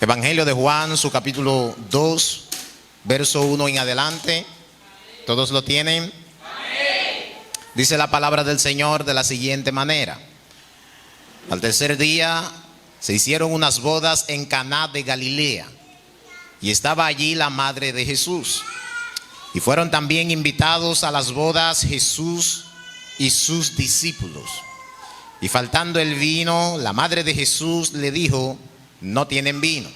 Evangelio de Juan, su capítulo 2, verso 1 en adelante. ¿Todos lo tienen? Amén. Dice la palabra del Señor de la siguiente manera: al tercer día se hicieron unas bodas en Caná de Galilea, y estaba allí la madre de Jesús. Y fueron también invitados a las bodas Jesús y sus discípulos. Y faltando el vino, la madre de Jesús le dijo: no tienen vino.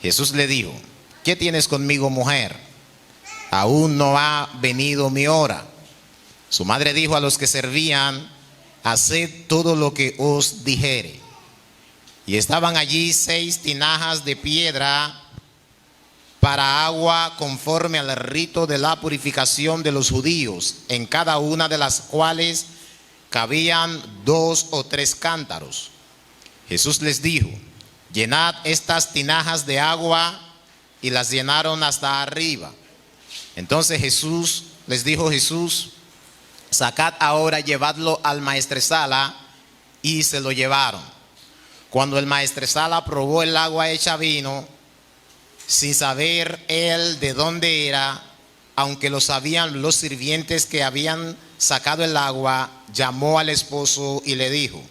Jesús le dijo: ¿qué tienes conmigo, mujer? Aún no ha venido mi hora. Su madre dijo a los que servían: haced todo lo que os dijere. Y estaban allí 6 tinajas de piedra para agua, conforme al rito de la purificación de los judíos, en cada una de las cuales cabían 2 o 3 cántaros. Jesús les dijo: llenad estas tinajas de agua, y las llenaron hasta arriba. Entonces Jesús les dijo: sacad ahora, llevadlo al maestresala. Y se lo llevaron. Cuando el maestresala probó el agua hecha vino, sin saber él de dónde era, aunque lo sabían los sirvientes que habían sacado el agua, llamó al esposo y le dijo: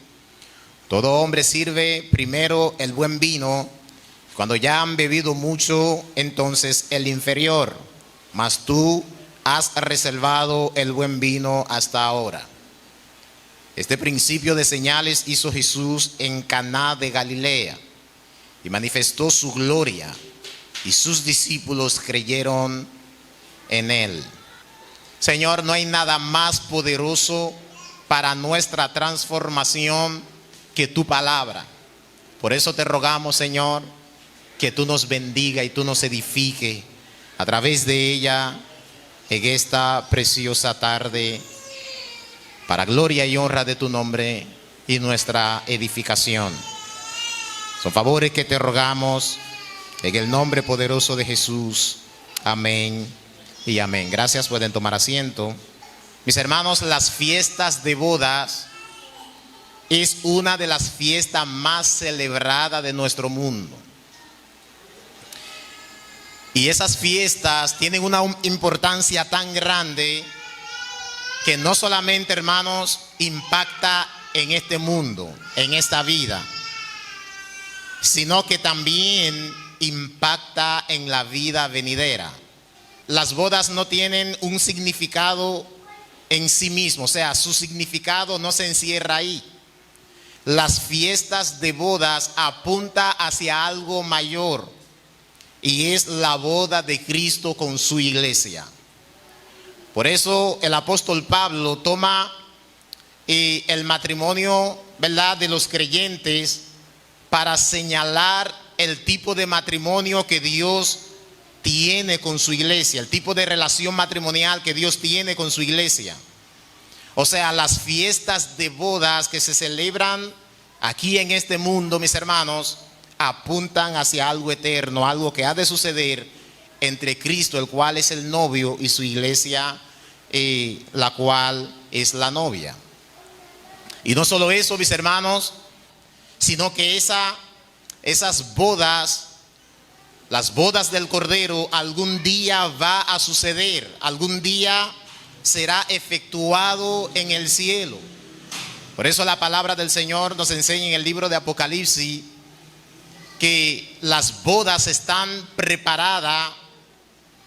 todo hombre sirve primero el buen vino, cuando ya han bebido mucho, entonces el inferior, mas tú has reservado el buen vino hasta ahora. Este principio de señales hizo Jesús en Caná de Galilea, y manifestó su gloria, y sus discípulos creyeron en él. Señor, no hay nada más poderoso para nuestra transformación que tu palabra. Por eso te rogamos, Señor, que tú nos bendiga y tú nos edifique a través de ella en esta preciosa tarde, para gloria y honra de tu nombre y nuestra edificación. Son favores que te rogamos en el nombre poderoso de Jesús. Amén y amén. Gracias, pueden tomar asiento. Mis hermanos, las fiestas de bodas es una de las fiestas más celebradas de nuestro mundo. Y esas fiestas tienen una importancia tan grande que no solamente, hermanos, impacta en este mundo, en esta vida, sino que también impacta en la vida venidera. Las bodas no tienen un significado en sí mismo, o sea, su significado no se encierra ahí. Las fiestas de bodas apuntan hacia algo mayor, y es la boda de Cristo con su iglesia. Por eso el apóstol Pablo toma el matrimonio, ¿verdad?, de los creyentes para señalar el tipo de matrimonio que Dios tiene con su iglesia, el tipo de relación matrimonial que Dios tiene con su iglesia. O sea, las fiestas de bodas que se celebran aquí en este mundo, mis hermanos, apuntan hacia algo eterno, algo que ha de suceder entre Cristo, el cual es el novio, y su iglesia, la cual es la novia. Y no solo eso, mis hermanos, sino que esas bodas, las bodas del Cordero, algún día va a suceder, algún día será efectuado en el cielo. Por eso la palabra del Señor nos enseña en el libro de Apocalipsis que las bodas están preparadas,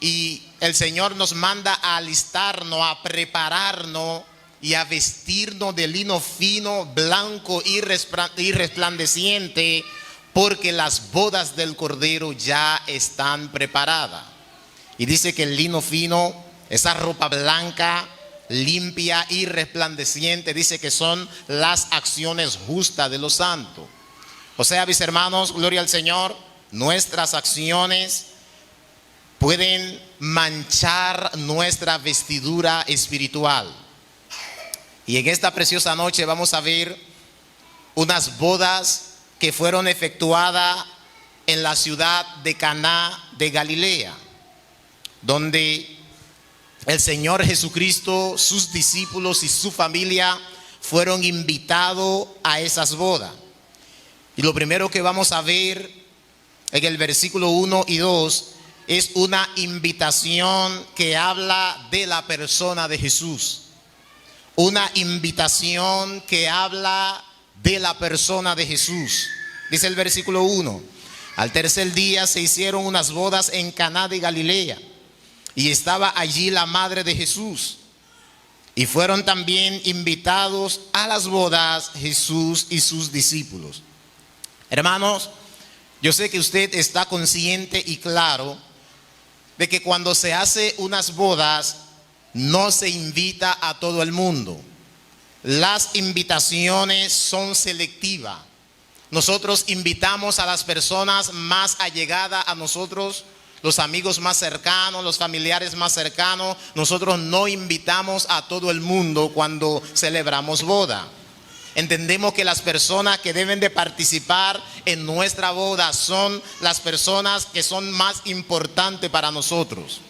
y el Señor nos manda a alistarnos, a prepararnos y a vestirnos de lino fino, blanco y resplandeciente, porque las bodas del Cordero ya están preparadas. Y dice que el lino fino, esa ropa blanca, limpia y resplandeciente, dice que son las acciones justas de los santos. O sea, mis hermanos, gloria al Señor, nuestras acciones pueden manchar nuestra vestidura espiritual. Y en esta preciosa noche vamos a ver unas bodas que fueron efectuadas en la ciudad de Caná de Galilea, donde el Señor Jesucristo, sus discípulos y su familia fueron invitados a esas bodas. Y lo primero que vamos a ver en el versículo 1 y 2, es una invitación que habla de la persona de Jesús. Una invitación que habla de la persona de Jesús. Dice el versículo 1: al tercer día se hicieron unas bodas en Caná de Galilea, y estaba allí la madre de Jesús. Y fueron también invitados a las bodas Jesús y sus discípulos. Hermanos, yo sé que usted está consciente y claro de que cuando se hace unas bodas no se invita a todo el mundo. Las invitaciones son selectivas. Nosotros invitamos a las personas más allegadas a nosotros, los amigos más cercanos, los familiares más cercanos. Nosotros no invitamos a todo el mundo cuando celebramos boda. Entendemos que las personas que deben de participar en nuestra boda son las personas que son más importantes para nosotros.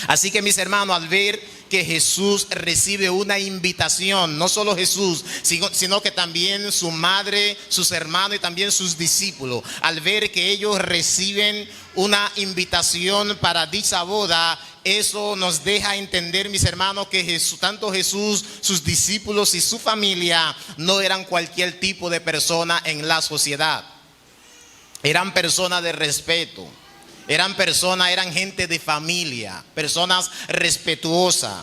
Así que, mis hermanos, al ver que Jesús recibe una invitación, no solo Jesús, sino que también su madre, sus hermanos y también sus discípulos, al ver que ellos reciben una invitación para dicha boda, eso nos deja entender, mis hermanos, que tanto Jesús, sus discípulos y su familia no eran cualquier tipo de persona en la sociedad. Eran personas de respeto. Eran gente de familia, personas respetuosas.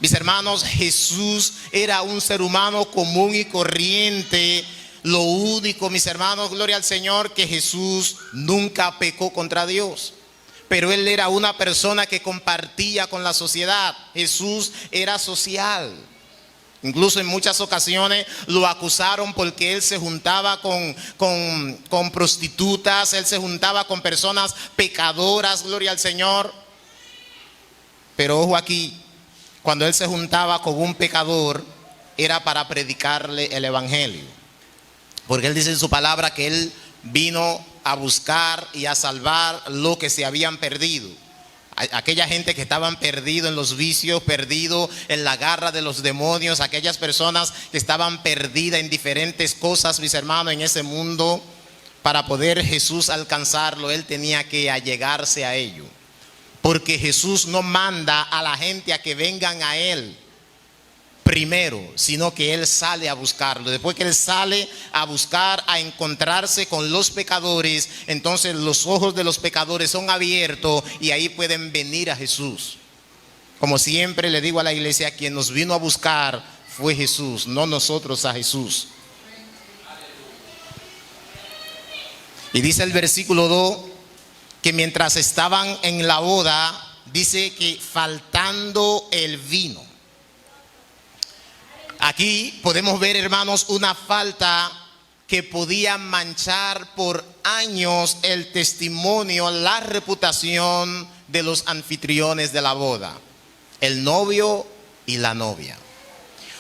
Mis hermanos, Jesús era un ser humano común y corriente. Lo único, mis hermanos, gloria al Señor, que Jesús nunca pecó contra Dios. Pero Él era una persona que compartía con la sociedad. Jesús era social. Incluso en muchas ocasiones lo acusaron porque Él se juntaba con prostitutas, Él se juntaba con personas pecadoras, gloria al Señor. Pero ojo aquí, cuando Él se juntaba con un pecador, era para predicarle el evangelio. Porque Él dice en su palabra que Él vino a buscar y a salvar lo que se habían perdido. Aquella gente que estaban perdidos en los vicios, perdidos en la garra de los demonios, aquellas personas que estaban perdidas en diferentes cosas, mis hermanos, en ese mundo. Para poder Jesús alcanzarlo, Él tenía que allegarse a ellos. Porque Jesús no manda a la gente a que vengan a Él primero, sino que Él sale a buscarlo. Después que Él sale a buscar, a encontrarse con los pecadores, entonces los ojos de los pecadores son abiertos y ahí pueden venir a Jesús. Como siempre le digo a la iglesia, quien nos vino a buscar fue Jesús, no nosotros a Jesús. Y dice el versículo 2 que mientras estaban en la boda, dice que faltando el vino. Aquí podemos ver, hermanos, una falta que podía manchar por años el testimonio, la reputación de los anfitriones de la boda, el novio y la novia.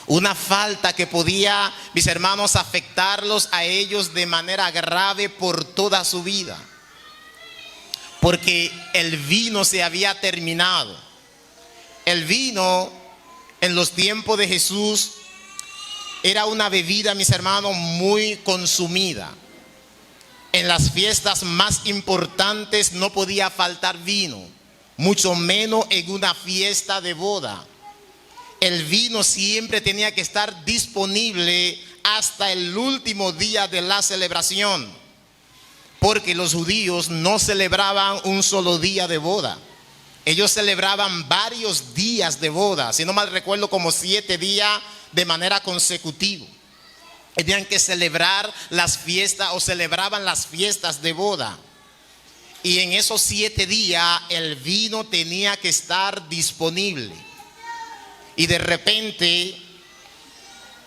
Una falta que podía, mis hermanos, afectarlos a ellos de manera grave por toda su vida. Porque el vino se había terminado. El vino en los tiempos de Jesús era una bebida, mis hermanos, muy consumida. En las fiestas más importantes no podía faltar vino, mucho menos en una fiesta de boda. El vino siempre tenía que estar disponible hasta el último día de la celebración, porque los judíos no celebraban un solo día de boda. Ellos celebraban varios días de boda, si no mal recuerdo, como 7 días de manera consecutiva. Tenían que celebrar las fiestas o celebraban las fiestas de boda. Y en esos 7 días el vino tenía que estar disponible. Y de repente,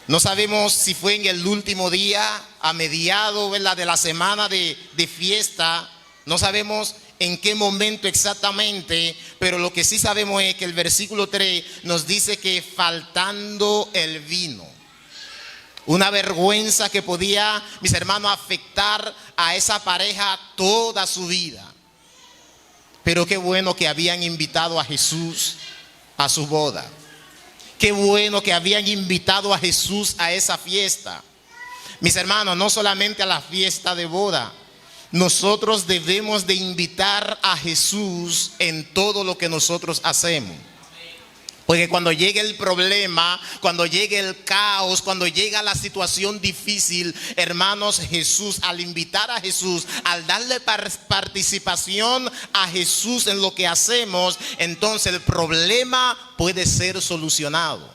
no sabemos si fue en el último día, a mediados, ¿verdad?, de la semana de fiesta. No sabemos en qué momento exactamente, pero lo que sí sabemos es que el versículo 3 nos dice que faltando el vino. Una vergüenza que podía, mis hermanos, afectar a esa pareja toda su vida. Pero qué bueno que habían invitado a Jesús a su boda. Qué bueno que habían invitado a Jesús a esa fiesta. Mis hermanos, no solamente a la fiesta de boda. nosotros debemos de invitar a Jesús en todo lo que nosotros hacemos. Porque cuando llegue el problema, cuando llegue el caos, cuando llega la situación difícil, hermanos, Jesús, al invitar a Jesús, al darle participación a Jesús en lo que hacemos, entonces el problema puede ser solucionado.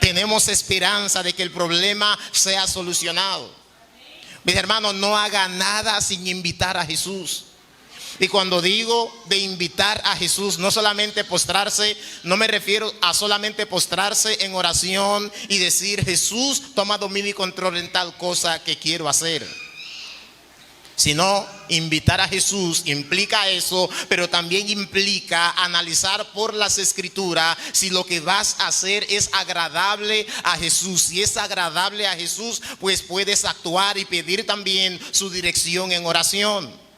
Tenemos esperanza de que el problema sea solucionado. Mis hermanos, no haga nada sin invitar a Jesús. Y cuando digo de invitar a Jesús, no solamente postrarse, no me refiero a solamente postrarse en oración y decir: Jesús, toma dominio y control en tal cosa que quiero hacer. Sino invitar a Jesús implica eso, pero también implica analizar por las Escrituras si lo que vas a hacer es agradable a Jesús. Si es agradable a Jesús, pues puedes actuar y pedir también su dirección en oración.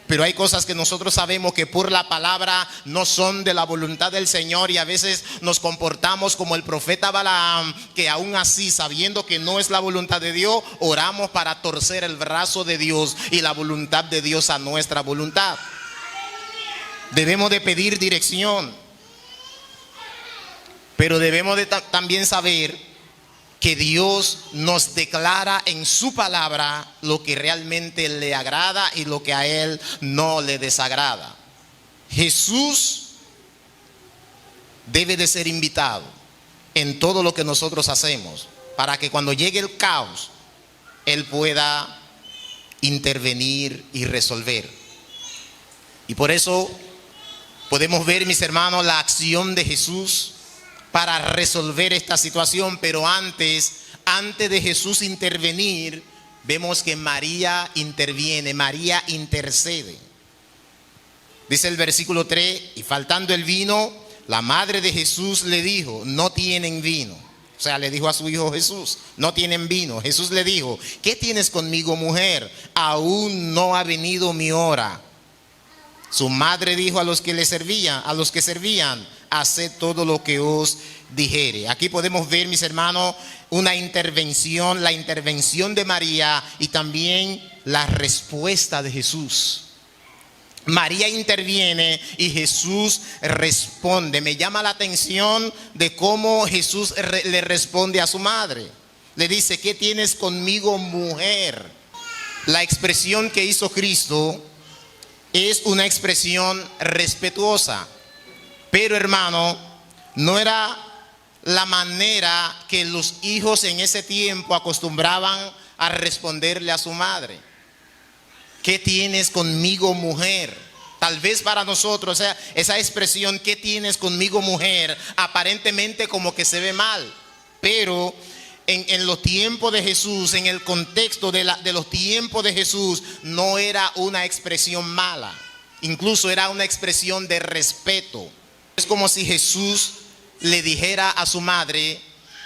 Pero hay cosas que nosotros sabemos que por la palabra no son de la voluntad del Señor, y a veces nos comportamos como el profeta Balaam, que aún así, sabiendo que no es la voluntad de Dios, oramos para torcer el brazo de Dios y la voluntad de Dios a nuestra voluntad. Debemos de pedir dirección, pero debemos de también saber que Dios nos declara en su palabra lo que realmente le agrada y lo que a Él no le desagrada. Jesús debe de ser invitado en todo lo que nosotros hacemos, para que cuando llegue el caos, Él pueda intervenir y resolver. Y por eso podemos ver, mis hermanos, la acción de Jesús para resolver esta situación. Pero antes de Jesús intervenir, vemos que María interviene, María intercede. Dice el versículo 3: y faltando el vino, la madre de Jesús le dijo: no tienen vino. O sea, le dijo a su hijo Jesús: no tienen vino. Jesús le dijo: ¿qué tienes conmigo, mujer? Aún no ha venido mi hora. Su madre dijo a los que servían: haced todo lo que os dijere. Aquí podemos ver, mis hermanos, la intervención de María y también la respuesta de Jesús. María interviene y Jesús responde. Me llama la atención de cómo Jesús le responde a su madre. Le dice: ¿qué tienes conmigo, mujer? La expresión que hizo Cristo es una expresión respetuosa. Pero, hermano, no era la manera que los hijos en ese tiempo acostumbraban a responderle a su madre. ¿Qué tienes conmigo, mujer? Tal vez para nosotros, o sea, esa expresión ¿qué tienes conmigo, mujer?, aparentemente como que se ve mal. Pero en los tiempos de Jesús, en el contexto de los tiempos de Jesús, no era una expresión mala. Incluso era una expresión de respeto. Es como si Jesús le dijera a su madre: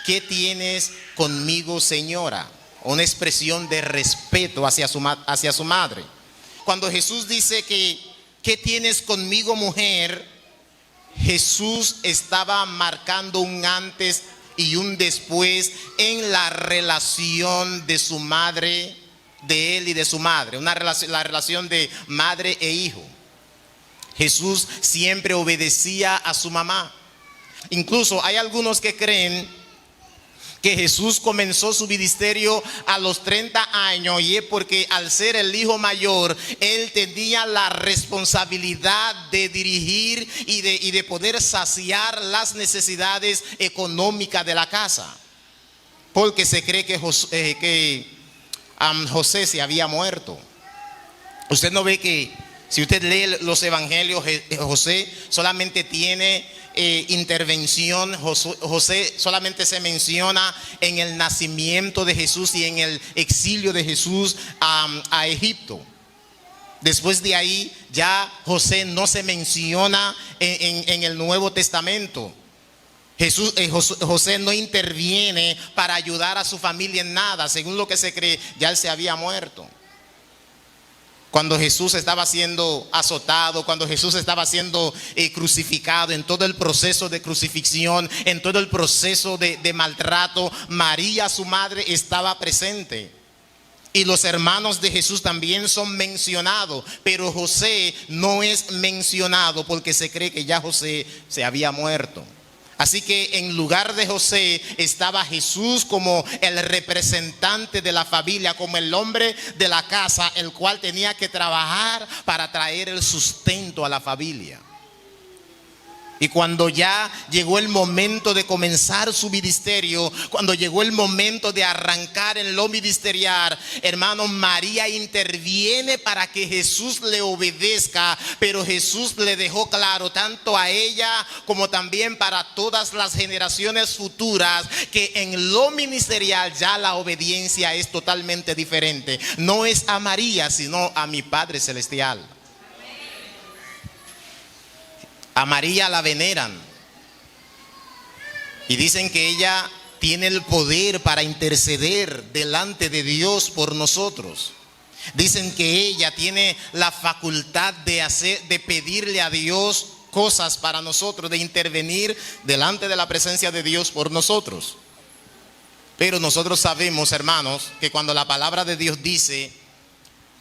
¿qué tienes conmigo, señora? Una expresión de respeto hacia su madre. Cuando Jesús dice que ¿qué tienes conmigo, mujer?, Jesús estaba marcando un antes y un después en la relación de su madre, de él y de su madre, la relación de madre e hijo. Jesús siempre obedecía a su mamá. Incluso hay algunos que creen que Jesús comenzó su ministerio a los 30 años y es porque al ser el hijo mayor, él tenía la responsabilidad de dirigir y de poder saciar las necesidades económicas de la casa. Porque se cree que José se había muerto. Usted no ve que si usted lee los evangelios, José solamente tiene intervención. José solamente se menciona en el nacimiento de Jesús y en el exilio de Jesús a Egipto. Después de ahí ya José no se menciona en el Nuevo Testamento. José no interviene para ayudar a su familia en nada. Según lo que se cree, ya él se había muerto. Cuando Jesús estaba siendo azotado, cuando Jesús estaba siendo crucificado, en todo el proceso de crucifixión, en todo el proceso de maltrato, María, su madre, estaba presente. Y los hermanos de Jesús también son mencionados, pero José no es mencionado porque se cree que ya José se había muerto. Así que en lugar de José estaba Jesús como el representante de la familia, como el hombre de la casa, el cual tenía que trabajar para traer el sustento a la familia. Y cuando ya llegó el momento de comenzar su ministerio, cuando llegó el momento de arrancar en lo ministerial, hermano, María interviene para que Jesús le obedezca, pero Jesús le dejó claro, tanto a ella como también para todas las generaciones futuras, que en lo ministerial ya la obediencia es totalmente diferente. No es a María, sino a mi Padre Celestial. A María la veneran y dicen que ella tiene el poder para interceder delante de Dios por nosotros. Dicen que ella tiene la facultad de pedirle a Dios cosas para nosotros, de intervenir delante de la presencia de Dios por nosotros. Pero nosotros sabemos, hermanos, que cuando la palabra de Dios dice,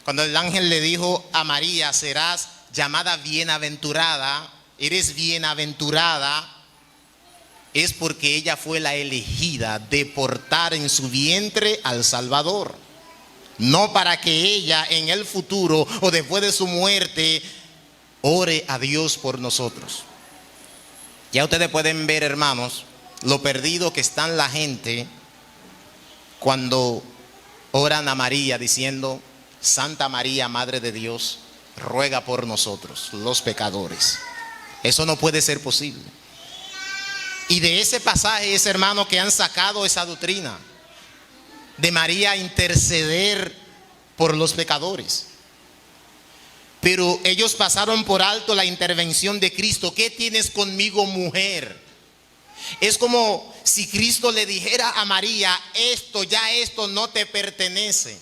cuando el ángel le dijo a María, serás llamada bienaventurada, eres bienaventurada, es porque ella fue la elegida de portar en su vientre al Salvador. No para que ella en el futuro o después de su muerte ore a Dios por nosotros. Ya ustedes pueden ver, hermanos, lo perdido que está la gente cuando oran a María diciendo: Santa María, Madre de Dios, ruega por nosotros, los pecadores. Eso no puede ser posible. Y de ese pasaje es, hermano, que han sacado esa doctrina de María interceder por los pecadores. Pero ellos pasaron por alto la intervención de Cristo. ¿Qué tienes conmigo, mujer? Es como si Cristo le dijera a María: esto no te pertenece.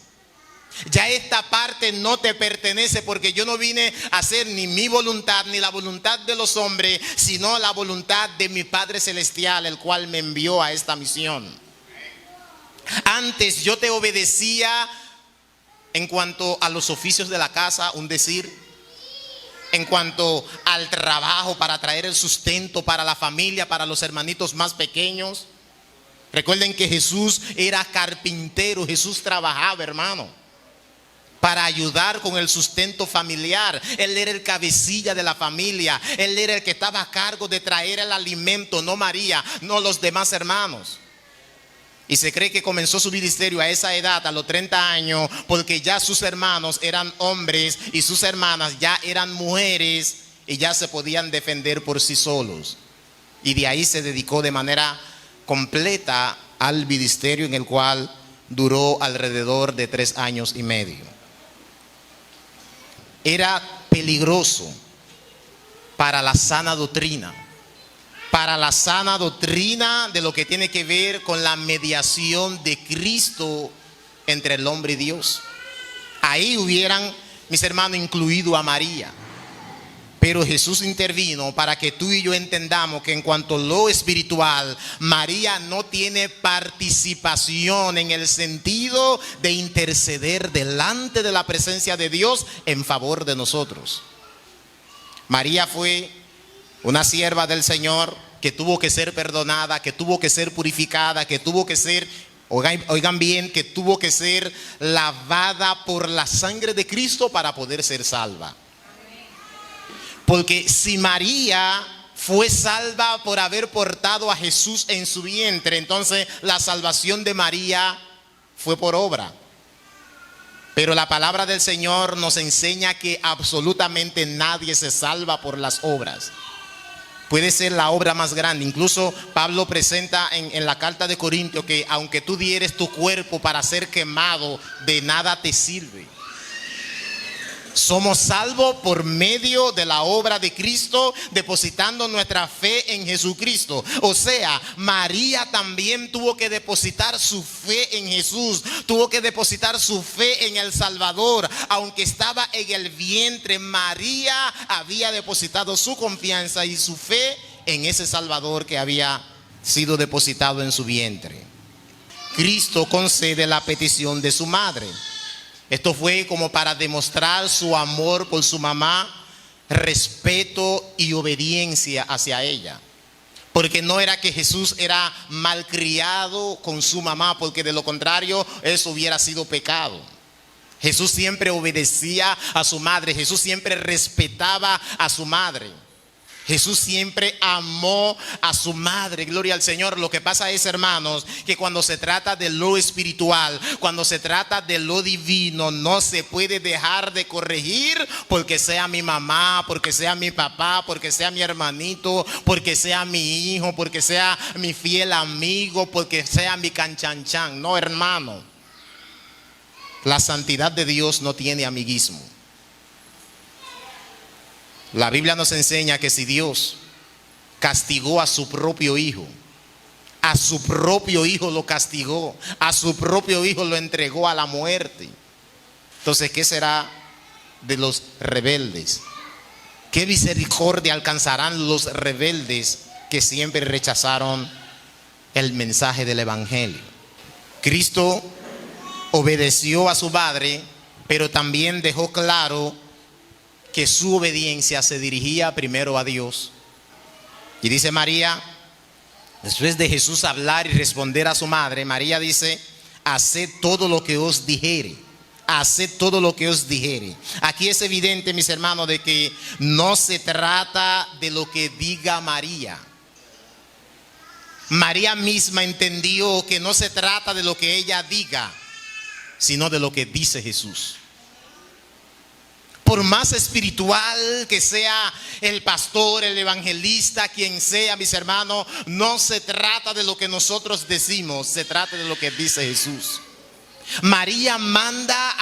Ya esta parte no te pertenece, porque yo no vine a hacer ni mi voluntad ni la voluntad de los hombres, sino la voluntad de mi Padre Celestial, el cual me envió a esta misión. Antes yo te obedecía en cuanto a los oficios de la casa, un decir, en cuanto al trabajo para traer el sustento para la familia, para los hermanitos más pequeños. Recuerden que Jesús era carpintero, Jesús trabajaba, hermano, para ayudar con el sustento familiar. Él era el cabecilla de la familia. Él era el que estaba a cargo de traer el alimento, no María, no los demás hermanos. Y se cree que comenzó su ministerio a esa edad, a los 30 años, porque ya sus hermanos eran hombres y sus hermanas ya eran mujeres y ya se podían defender por sí solos. Y de ahí se dedicó de manera completa al ministerio, en el cual duró alrededor de 3 años y medio. Era peligroso para la sana doctrina, de lo que tiene que ver con la mediación de Cristo entre el hombre y Dios. Ahí hubieran, mis hermanos, incluido a María. Pero Jesús intervino para que tú y yo entendamos que en cuanto a lo espiritual, María no tiene participación en el sentido de interceder delante de la presencia de Dios en favor de nosotros. María fue una sierva del Señor que tuvo que ser perdonada, que tuvo que ser purificada, que tuvo que ser, oigan bien, que tuvo que ser lavada por la sangre de Cristo para poder ser salva. Porque si María fue salva por haber portado a Jesús en su vientre, entonces la salvación de María fue por obra. Pero la palabra del Señor nos enseña que absolutamente nadie se salva por las obras. Puede ser la obra más grande. Incluso Pablo presenta en la carta de Corintios que aunque tú dieres tu cuerpo para ser quemado, de nada te sirve. Somos salvos por medio de la obra de Cristo, depositando nuestra fe en Jesucristo. O sea, María también tuvo que depositar su fe en Jesús, tuvo que depositar su fe en el Salvador. Aunque estaba en el vientre, María había depositado su confianza y su fe en ese Salvador que había sido depositado en su vientre. Cristo concede la petición de su madre. Esto fue como para demostrar su amor por su mamá, respeto y obediencia hacia ella. Porque no era que Jesús era malcriado con su mamá, porque de lo contrario eso hubiera sido pecado. Jesús siempre obedecía a su madre, Jesús siempre respetaba a su madre. Jesús siempre amó a su madre, gloria al Señor. Lo que pasa es, hermanos, que cuando se trata de lo espiritual, cuando se trata de lo divino, no se puede dejar de corregir porque sea mi mamá, porque sea mi papá, porque sea mi hermanito, porque sea mi hijo, porque sea mi fiel amigo, porque sea mi canchanchan. No, hermano, la santidad de Dios no tiene amiguismo. La Biblia nos enseña que si Dios castigó a su propio hijo lo castigó, a su propio hijo lo entregó a la muerte. Entonces, ¿qué será de los rebeldes? ¿Qué misericordia alcanzarán los rebeldes que siempre rechazaron el mensaje del evangelio? Cristo obedeció a su padre, pero también dejó claro que su obediencia se dirigía primero a Dios. Y dice María, después de Jesús hablar y responder a su madre, María dice: haced todo lo que os dijere. Haced todo lo que os dijere. Aquí es evidente, mis hermanos, de que no se trata de lo que diga María. María misma entendió que no se trata de lo que ella diga, sino de lo que dice Jesús. Por más espiritual que sea el pastor, el evangelista, quien sea, mis hermanos, no se trata de lo que nosotros decimos, se trata de lo que dice Jesús. María manda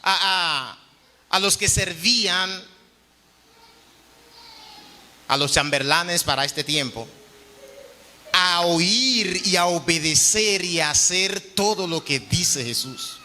a los que servían, a los chambelanes para este tiempo, a oír y a obedecer y a hacer todo lo que dice Jesús.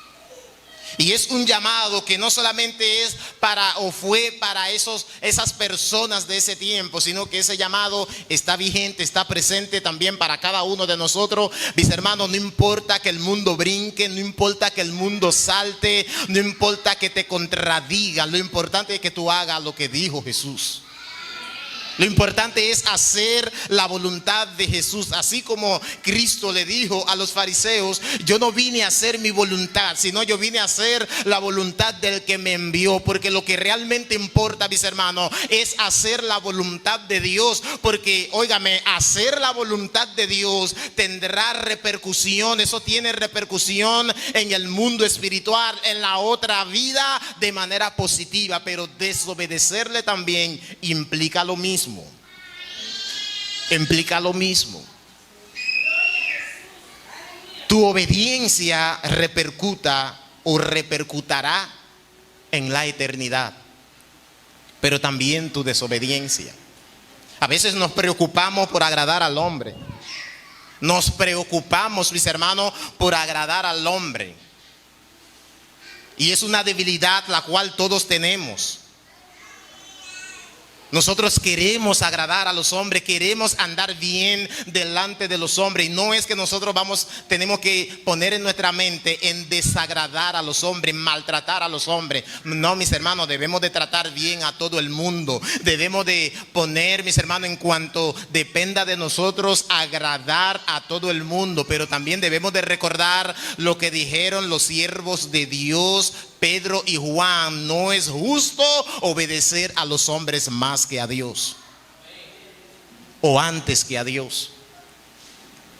Y es un llamado que no solamente es para o fue para esas personas de ese tiempo, sino que ese llamado está vigente, está presente también para cada uno de nosotros. Mis hermanos, no importa que el mundo brinque, no importa que el mundo salte, no importa que te contradigan, lo importante es que tú hagas lo que dijo Jesús. Lo importante es hacer la voluntad de Jesús. Así como Cristo le dijo a los fariseos: yo no vine a hacer mi voluntad, sino yo vine a hacer la voluntad del que me envió. Porque lo que realmente importa, mis hermanos, es hacer la voluntad de Dios. Porque, óigame, hacer la voluntad de Dios tendrá repercusión. Eso tiene repercusión en el mundo espiritual, en la otra vida, de manera positiva. Pero desobedecerle también implica lo mismo. Implica lo mismo. Tu obediencia repercuta o repercutirá en la eternidad, pero también tu desobediencia. A veces nos preocupamos por agradar al hombre. Nos preocupamos, mis hermanos, por agradar al hombre. Y es una debilidad la cual todos tenemos. Nosotros queremos agradar a los hombres, queremos andar bien delante de los hombres. Y no es que nosotros tenemos que poner en nuestra mente en desagradar a los hombres, maltratar a los hombres. No, mis hermanos, debemos de tratar bien a todo el mundo. Debemos de poner, mis hermanos, en cuanto dependa de nosotros, agradar a todo el mundo. Pero también debemos de recordar lo que dijeron los siervos de Dios, Pedro y Juan: no es justo obedecer a los hombres más que a Dios, o antes que a Dios.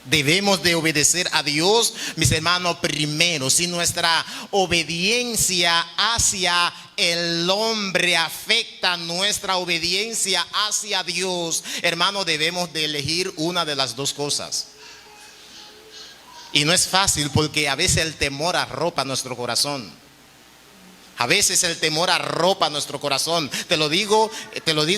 Debemos de obedecer a Dios, mis hermanos, primero. Si nuestra obediencia hacia el hombre afecta nuestra obediencia hacia Dios, hermano, debemos de elegir una de las dos cosas. Y no es fácil, porque a veces el temor arropa nuestro corazón. A veces el temor arropa nuestro corazón. Te lo digo,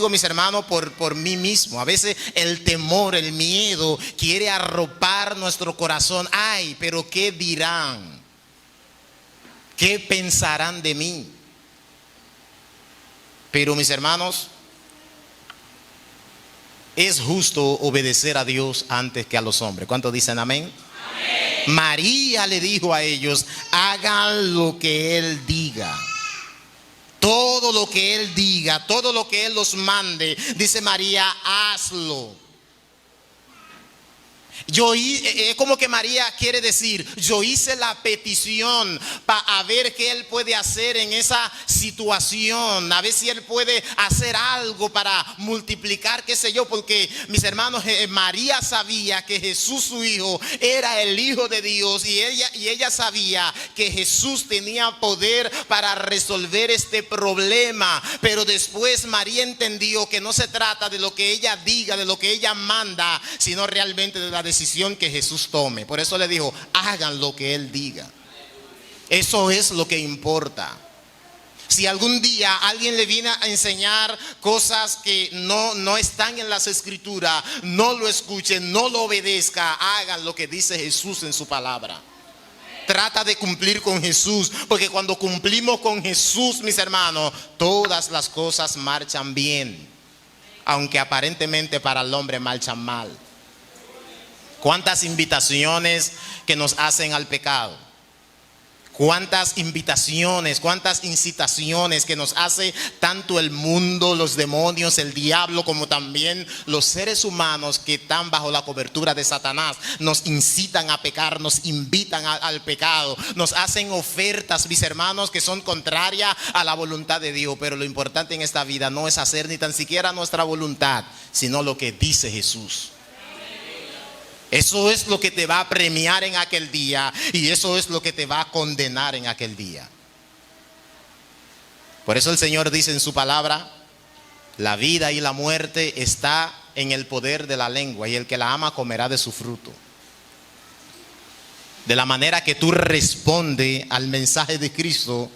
mis hermanos, por mí mismo. A veces el temor, el miedo quiere arropar nuestro corazón. Ay, pero ¿qué dirán? ¿Qué pensarán de mí? Pero, mis hermanos, es justo obedecer a Dios antes que a los hombres. ¿Cuántos dicen amén? Amén. María le dijo a ellos: hagan lo que Él diga. Todo lo que Él diga, todo lo que Él los mande, dice María, hazlo. Es como que María quiere decir: yo hice la petición para ver qué Él puede hacer en esa situación, a ver si Él puede hacer algo para multiplicar, qué sé yo, porque mis hermanos, María sabía que Jesús, su hijo, era el Hijo de Dios, y ella sabía que Jesús tenía poder para resolver este problema. Pero después María entendió que no se trata de lo que ella diga, de lo que ella manda, sino realmente de la decisión que Jesús tome. Por eso le dijo: hagan lo que Él diga. Eso es lo que importa. Si algún día alguien le viene a enseñar cosas que no están en las escrituras, no lo escuchen, no lo obedezca. Hagan lo que dice Jesús en su palabra. Trata de cumplir con Jesús, porque cuando cumplimos con Jesús, mis hermanos, todas las cosas marchan bien, aunque aparentemente para el hombre marchan mal. ¿Cuántas invitaciones que nos hacen al pecado? ¿Cuántas invitaciones, cuántas incitaciones que nos hace tanto el mundo, los demonios, el diablo, como también los seres humanos que están bajo la cobertura de Satanás? Nos incitan a pecar, nos invitan al pecado, nos hacen ofertas, mis hermanos, que son contrarias a la voluntad de Dios. Pero lo importante en esta vida no es hacer ni tan siquiera nuestra voluntad, sino lo que dice Jesús. Eso es lo que te va a premiar en aquel día, y eso es lo que te va a condenar en aquel día. Por eso el Señor dice en su palabra: la vida y la muerte está en el poder de la lengua, y el que la ama comerá de su fruto. De la manera que tú respondes al mensaje de Cristo,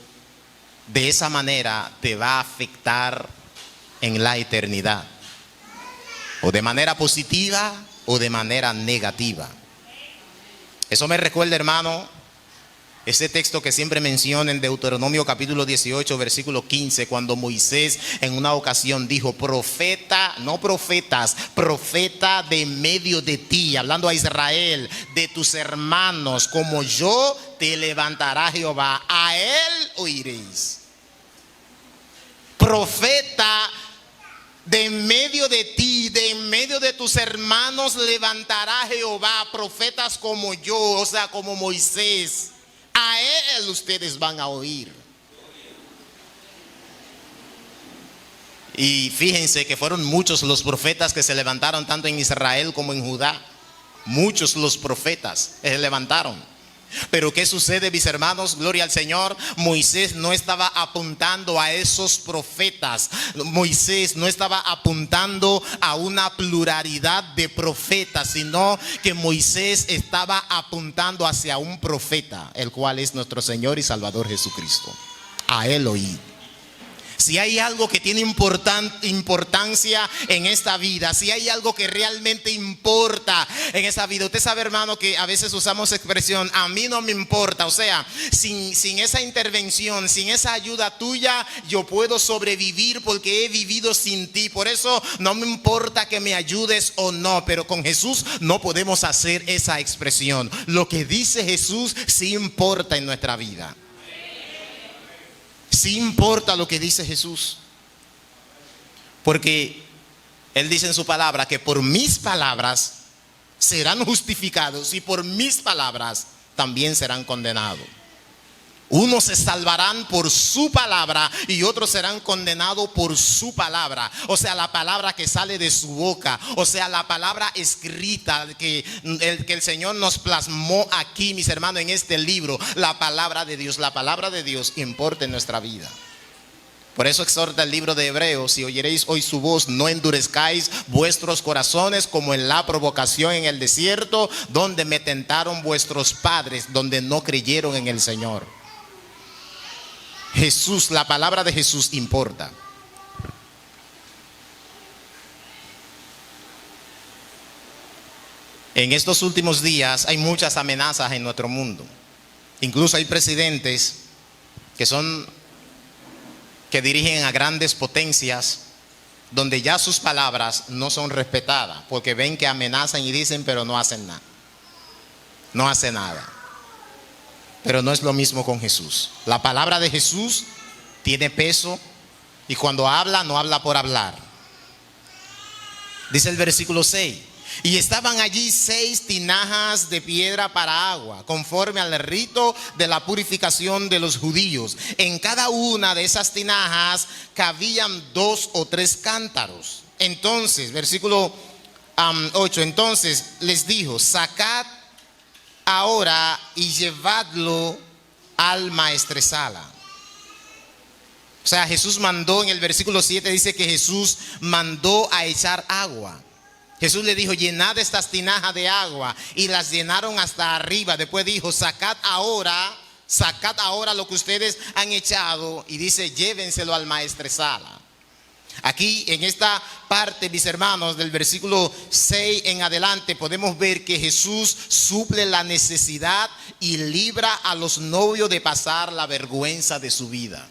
de esa manera te va a afectar en la eternidad, o de manera positiva o de manera negativa. Eso me recuerda, hermano, ese texto que siempre menciono en Deuteronomio capítulo 18, versículo 15, cuando Moisés en una ocasión dijo: profeta, no profetas, profeta de medio de ti, hablando a Israel, de tus hermanos, como yo te levantará Jehová, a él oiréis. Profeta de en medio de ti, de en medio de tus hermanos levantará Jehová profetas como yo, o sea, como Moisés. A él ustedes van a oír. Y fíjense que fueron muchos los profetas que se levantaron tanto en Israel como en Judá. Muchos los profetas se levantaron. Pero ¿qué sucede, mis hermanos? Gloria al Señor. Moisés no estaba apuntando a esos profetas. Moisés no estaba apuntando a una pluralidad de profetas, sino que Moisés estaba apuntando hacia un profeta, el cual es nuestro Señor y Salvador Jesucristo. A él oí. Si hay algo que tiene importancia en esta vida, si hay algo que realmente importa en esta vida, usted sabe, hermano, que a veces usamos expresión: a mí no me importa. O sea, sin esa intervención, sin esa ayuda tuya, yo puedo sobrevivir porque he vivido sin ti. Por eso no me importa que me ayudes o no. Pero con Jesús no podemos hacer esa expresión. Lo que dice Jesús sí importa en nuestra vida. Sí importa lo que dice Jesús, porque Él dice en su palabra que por mis palabras serán justificados y por mis palabras también serán condenados. Unos se salvarán por su palabra y otros serán condenados por su palabra. O sea, la palabra que sale de su boca. O sea, la palabra escrita que el Señor nos plasmó aquí, mis hermanos, en este libro. La palabra de Dios. La palabra de Dios importa en nuestra vida. Por eso exhorta el libro de Hebreos: si oyeréis hoy su voz, no endurezcáis vuestros corazones como en la provocación en el desierto, donde me tentaron vuestros padres, donde no creyeron en el Señor. Jesús, la palabra de Jesús importa. En estos últimos días hay muchas amenazas en nuestro mundo. Incluso hay presidentes que dirigen a grandes potencias, donde ya sus palabras no son respetadas, porque ven que amenazan y dicen, pero no hacen nada. no hace nada. Pero no es lo mismo con Jesús. La palabra de Jesús tiene peso y cuando habla, no habla por hablar. Dice el versículo 6: y estaban allí 6 tinajas de piedra para agua, conforme al rito de la purificación de los judíos. En cada una de esas tinajas cabían 2 o 3 cántaros. Entonces, versículo 8, entonces les dijo: sacad ahora y llevadlo al maestresala. O sea, Jesús mandó, en el versículo 7 dice que Jesús mandó a echar agua. Jesús le dijo: llenad estas tinajas de agua, y las llenaron hasta arriba. Después dijo: sacad ahora lo que ustedes han echado, y dice: llévenselo al maestresala. Aquí en esta parte, mis hermanos, del versículo 6 en adelante, podemos ver que Jesús suple la necesidad y libra a los novios de pasar la vergüenza de su vida.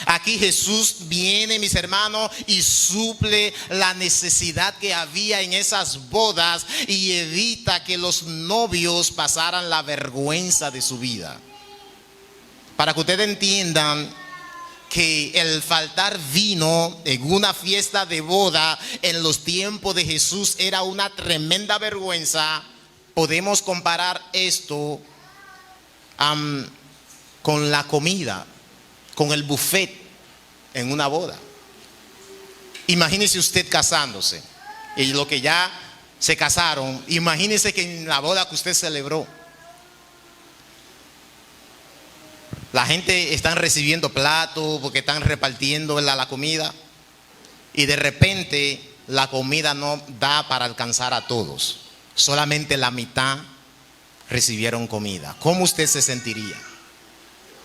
Aquí Jesús viene, mis hermanos, y suple la necesidad que había en esas bodas y evita que los novios pasaran la vergüenza de su vida. Para que ustedes entiendan que el faltar vino en una fiesta de boda en los tiempos de Jesús era una tremenda vergüenza, podemos comparar esto con la comida, con el buffet en una boda. Imagínese usted casándose, y lo que ya se casaron, imagínese que en la boda que usted celebró, la gente están recibiendo platos porque están repartiendo la comida, y de repente la comida no da para alcanzar a todos, solamente la mitad recibieron comida. ¿Cómo usted se sentiría?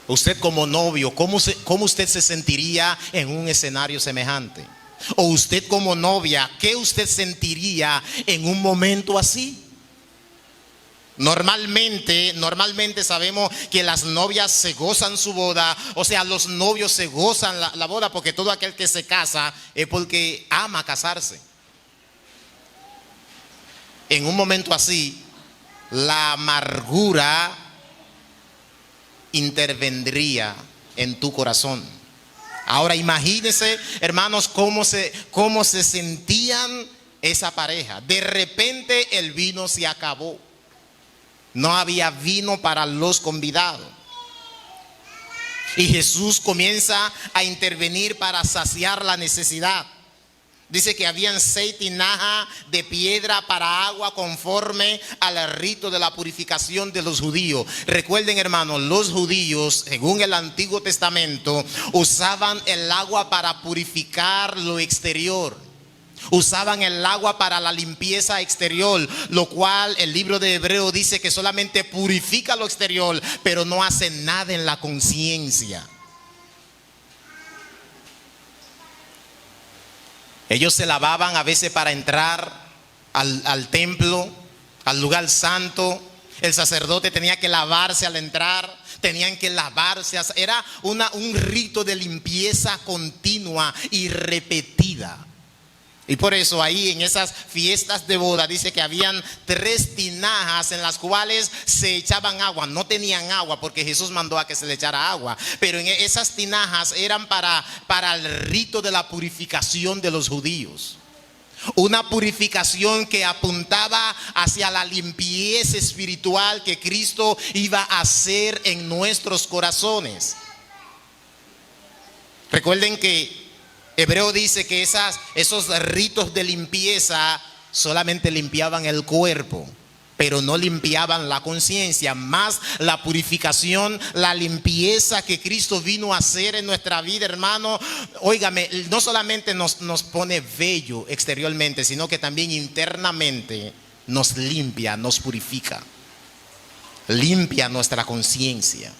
Usted como novio, ¿cómo usted se sentiría en un escenario semejante? O usted como novia, ¿qué usted sentiría en un momento así? Normalmente sabemos que las novias se gozan su boda, o sea, los novios se gozan la boda, porque todo aquel que se casa es porque ama casarse. En un momento así, la amargura intervendría en tu corazón. Ahora imagínense, hermanos, cómo se sentían esa pareja. De repente el vino se acabó. No había vino para los convidados. Y Jesús comienza a intervenir para saciar la necesidad. Dice que habían 6 tinajas de piedra para agua, conforme al rito de la purificación de los judíos. Recuerden, hermanos, los judíos, según el Antiguo Testamento, usaban el agua para purificar lo exterior. Usaban el agua para la limpieza exterior, lo cual el libro de Hebreo dice que solamente purifica lo exterior, pero no hace nada en la conciencia. Ellos se lavaban a veces para entrar al templo, al lugar santo. El sacerdote tenía que lavarse al entrar, tenían que lavarse. Era un rito de limpieza continua y repetida. Y por eso ahí en esas fiestas de boda dice que habían 3 tinajas en las cuales se echaban agua. No tenían agua porque Jesús mandó a que se le echara agua, pero en esas tinajas eran para el rito de la purificación de los judíos. Una purificación que apuntaba hacia la limpieza espiritual que Cristo iba a hacer en nuestros corazones. Recuerden que Hebreo dice que esos ritos de limpieza solamente limpiaban el cuerpo, pero no limpiaban la conciencia. Más la purificación, la limpieza que Cristo vino a hacer en nuestra vida, hermano. Óigame, no solamente nos pone bello exteriormente, sino que también internamente nos limpia, nos purifica. Limpia nuestra conciencia.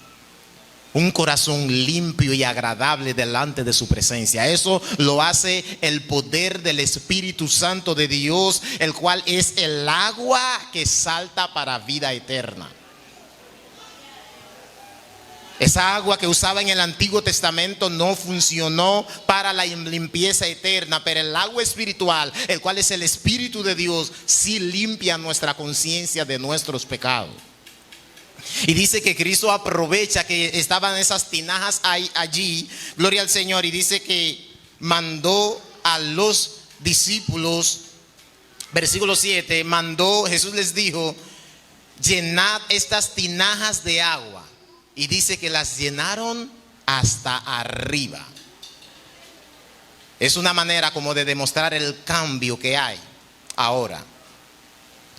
Un corazón limpio y agradable delante de su presencia. Eso lo hace el poder del Espíritu Santo de Dios, el cual es el agua que salta para vida eterna. Esa agua que usaba en el Antiguo Testamento no funcionó para la limpieza eterna, pero el agua espiritual, el cual es el Espíritu de Dios, sí limpia nuestra conciencia de nuestros pecados. Y dice que Cristo aprovecha que estaban esas tinajas allí, gloria al Señor, y dice que mandó a los discípulos, versículo 7, Jesús les dijo: llenad estas tinajas de agua. Y dice que las llenaron hasta arriba. Es una manera como de demostrar el cambio que hay ahora.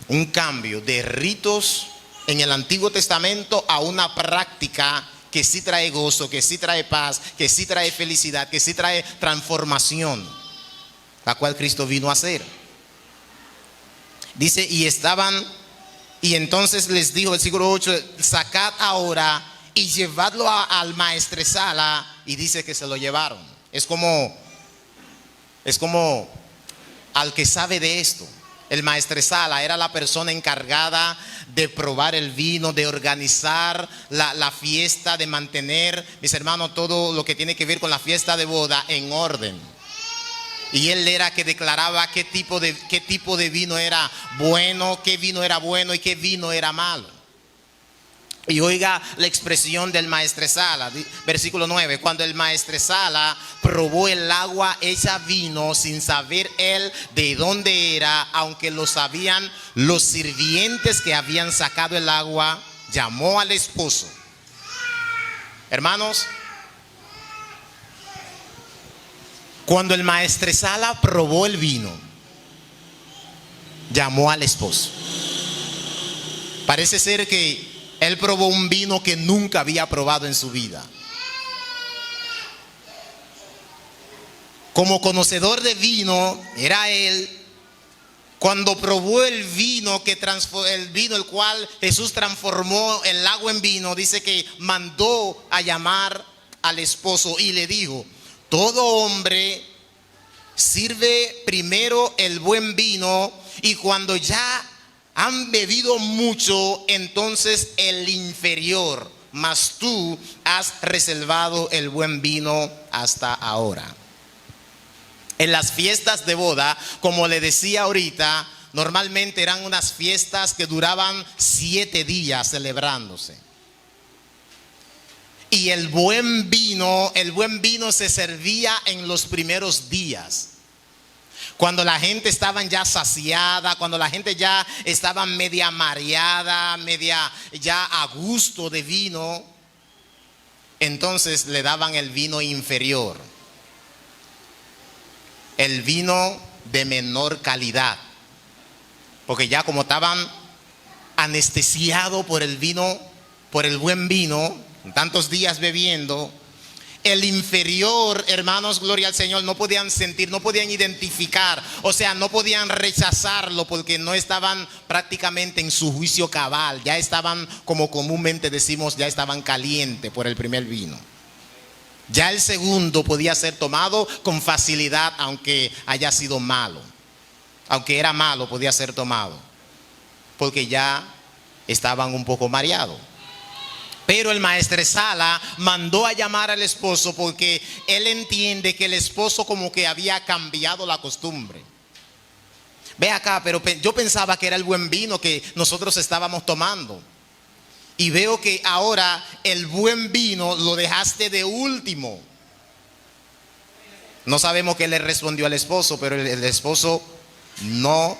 Un cambio de ritos en el Antiguo Testamento a una práctica que sí trae gozo, que sí trae paz, que sí trae felicidad, que sí trae transformación, la cual Cristo vino a hacer. Dice, y entonces les dijo, versículo 8, sacad ahora y llevadlo al maestresala. Y dice que se lo llevaron. Es como al que sabe de esto. El maestresala era la persona encargada de probar el vino, de organizar la fiesta, de mantener, mis hermanos, todo lo que tiene que ver con la fiesta de boda en orden. Y él era que declaraba qué tipo de vino era bueno, qué vino era bueno y qué vino era malo. Y oiga la expresión del maestresala, versículo 9. Cuando el maestresala probó el agua hecha vino sin saber él de dónde era, aunque lo sabían los sirvientes que habían sacado el agua, llamó al esposo. Hermanos, cuando el maestresala probó el vino, llamó al esposo. Parece ser que él probó un vino que nunca había probado en su vida. Como conocedor de vino, era él. Cuando probó el vino, el cual Jesús transformó el agua en vino, dice que mandó a llamar al esposo y le dijo: todo hombre sirve primero el buen vino, y cuando ya han bebido mucho, entonces el inferior, mas tú has reservado el buen vino hasta ahora. En las fiestas de boda, como le decía ahorita, normalmente eran unas fiestas que duraban 7 días celebrándose. Y el buen vino se servía en los primeros días. Cuando la gente estaba ya saciada, cuando la gente ya estaba media mareada, media ya a gusto de vino, entonces le daban el vino inferior, el vino de menor calidad, porque ya como estaban anestesiados por el vino, por el buen vino, tantos días bebiendo, el inferior, hermanos, gloria al Señor, no podían sentir, no podían identificar, o sea, no podían rechazarlo porque no estaban prácticamente en su juicio cabal. Ya estaban, como comúnmente decimos, ya estaban calientes por el primer vino. Ya el segundo podía ser tomado con facilidad, aunque haya sido malo. Aunque era malo, podía ser tomado, porque ya estaban un poco mareados. Pero el maestresala mandó a llamar al esposo porque él entiende que el esposo como que había cambiado la costumbre. Ve acá, pero yo pensaba que era el buen vino que nosotros estábamos tomando. Y veo que ahora el buen vino lo dejaste de último. No sabemos qué le respondió al esposo, pero el esposo no,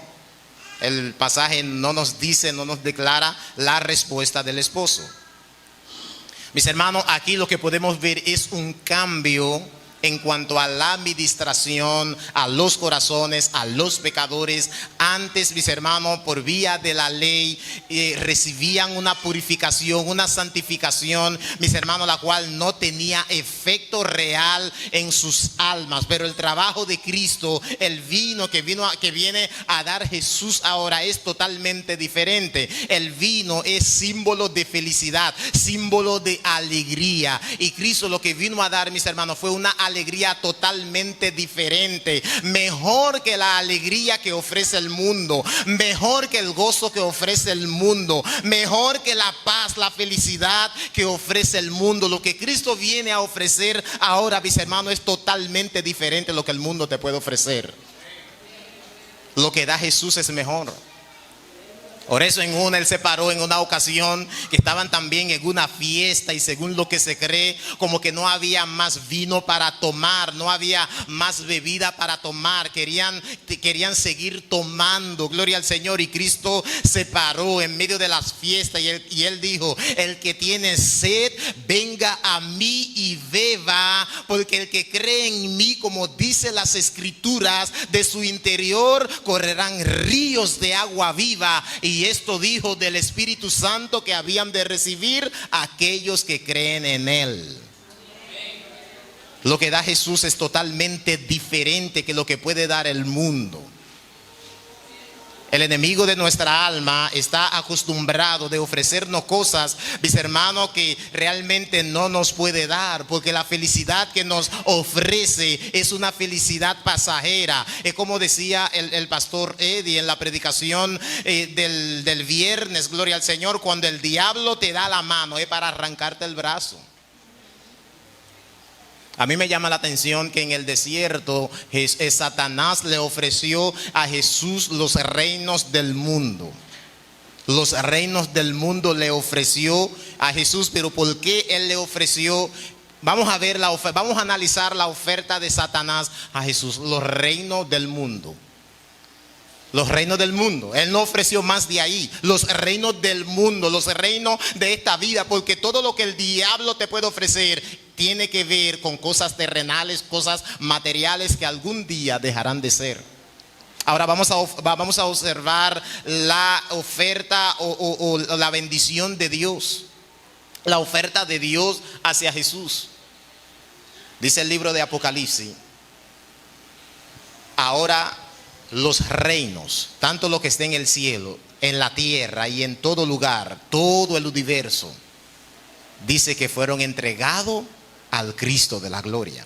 el pasaje no nos dice, no nos declara la respuesta del esposo. Mis hermanos, aquí lo que podemos ver es un cambio en cuanto a la administración, a los corazones, a los pecadores. Antes, mis hermanos, por vía de la ley, recibían una purificación, una santificación, mis hermanos, la cual no tenía efecto real en sus almas. Pero el trabajo de Cristo, el vino que viene a dar Jesús ahora, es totalmente diferente. El vino es símbolo de felicidad, símbolo de alegría. Y Cristo lo que vino a dar, mis hermanos, fue una alegría alegría totalmente diferente, mejor que la alegría que ofrece el mundo, mejor que el gozo que ofrece el mundo, mejor que la paz, la felicidad que ofrece el mundo. Lo que Cristo viene a ofrecer ahora, mis hermanos, es totalmente diferente a lo que el mundo te puede ofrecer. Lo que da Jesús es mejor. Por eso Él se paró en una ocasión que estaban también en una fiesta, y según lo que se cree, como que no había más vino para tomar, no había más bebida para tomar, querían seguir tomando, gloria al Señor. Y Cristo se paró en medio de las fiestas y él dijo: el que tiene sed, venga a mí y beba, porque el que cree en mí, como dice las Escrituras, de su interior correrán ríos de agua viva. Y esto dijo del Espíritu Santo que habían de recibir aquellos que creen en Él. Lo que da Jesús es totalmente diferente que lo que puede dar el mundo. El enemigo de nuestra alma está acostumbrado de ofrecernos cosas, mis hermanos, que realmente no nos puede dar, porque la felicidad que nos ofrece es una felicidad pasajera. Es como decía el pastor Eddie en la predicación del viernes, gloria al Señor: cuando el diablo te da la mano es para arrancarte el brazo. A mí me llama la atención que en el desierto Satanás le ofreció a Jesús los reinos del mundo. Los reinos del mundo le ofreció a Jesús. Pero ¿por qué él le ofreció? Vamos a ver vamos a analizar la oferta de Satanás a Jesús. Los reinos del mundo. Los reinos del mundo. Él no ofreció más de ahí. Los reinos del mundo, los reinos de esta vida. Porque todo lo que el diablo te puede ofrecer tiene que ver con cosas terrenales, cosas materiales que algún día dejarán de ser. Ahora vamos a observar la oferta o la bendición de Dios. La oferta de Dios hacia Jesús. Dice el libro de Apocalipsis: ahora los reinos, tanto lo que esté en el cielo, en la tierra y en todo lugar, todo el universo, dice que fueron entregados al Cristo de la gloria.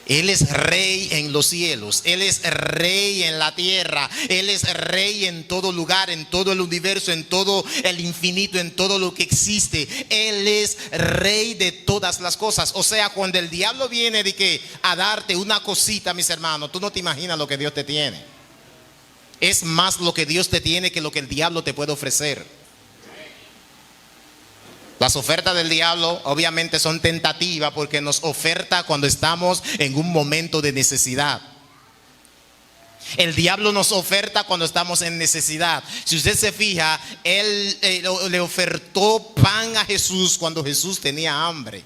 Él es rey en los cielos, Él es rey en la tierra, Él es rey en todo lugar, en todo el universo, en todo el infinito, en todo lo que existe. Él es rey de todas las cosas. O sea, cuando el diablo viene a darte una cosita, mis hermanos, tú no te imaginas lo que Dios te tiene. Es más lo que Dios te tiene que lo que el diablo te puede ofrecer. Las ofertas del diablo obviamente son tentativas, porque nos oferta cuando estamos en un momento de necesidad. El diablo nos oferta cuando estamos en necesidad. Si usted se fija, él le ofertó pan a Jesús cuando Jesús tenía hambre.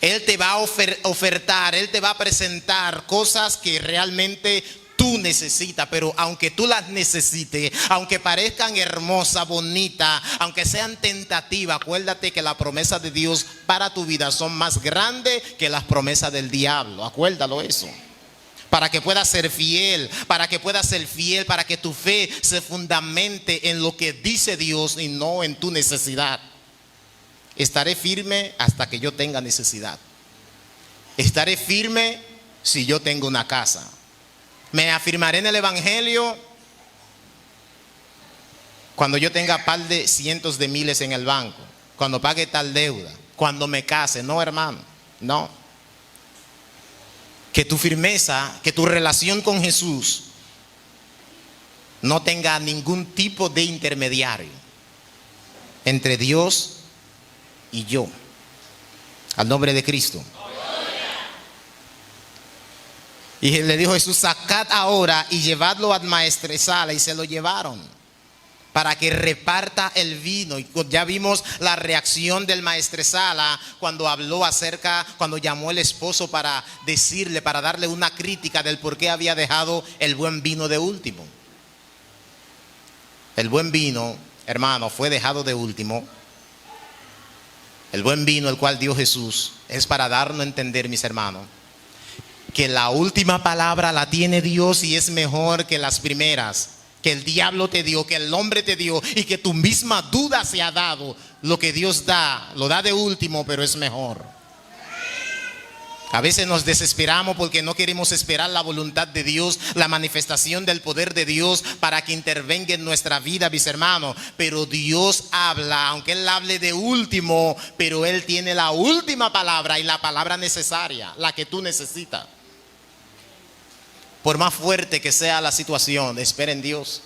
Él te va a ofertar, Él te va a presentar cosas que realmente tú necesitas, pero aunque tú las necesites, aunque parezcan hermosas, bonitas, aunque sean tentativas, acuérdate que las promesas de Dios para tu vida son más grandes que las promesas del diablo. Acuérdalo eso. Para que puedas ser fiel, para que tu fe se fundamente en lo que dice Dios y no en tu necesidad. Estaré firme hasta que yo tenga necesidad. Estaré firme si yo tengo una casa. Me afirmaré en el evangelio cuando yo tenga par de cientos de miles en el banco, cuando pague tal deuda, cuando me case. No, hermano, no. Que tu firmeza, que tu relación con Jesús no tenga ningún tipo de intermediario entre Dios y yo. Al nombre de Cristo. Y le dijo Jesús: sacad ahora y llevadlo al maestresala. Y se lo llevaron para que reparta el vino. Y ya vimos la reacción del maestresala cuando cuando llamó el esposo para decirle, para darle una crítica del por qué había dejado el buen vino de último. El buen vino, hermano, fue dejado de último. El buen vino, el cual dio Jesús, es para darnos a entender, mis hermanos, que la última palabra la tiene Dios y es mejor que las primeras, que el diablo te dio, que el hombre te dio y que tu misma duda se ha dado. Lo que Dios da, lo da de último, pero es mejor. A veces nos desesperamos porque no queremos esperar la voluntad de Dios, la manifestación del poder de Dios para que intervenga en nuestra vida, mis hermanos. Pero Dios habla, aunque Él hable de último, pero Él tiene la última palabra y la palabra necesaria, la que tú necesitas. Por más fuerte que sea la situación, espera en Dios.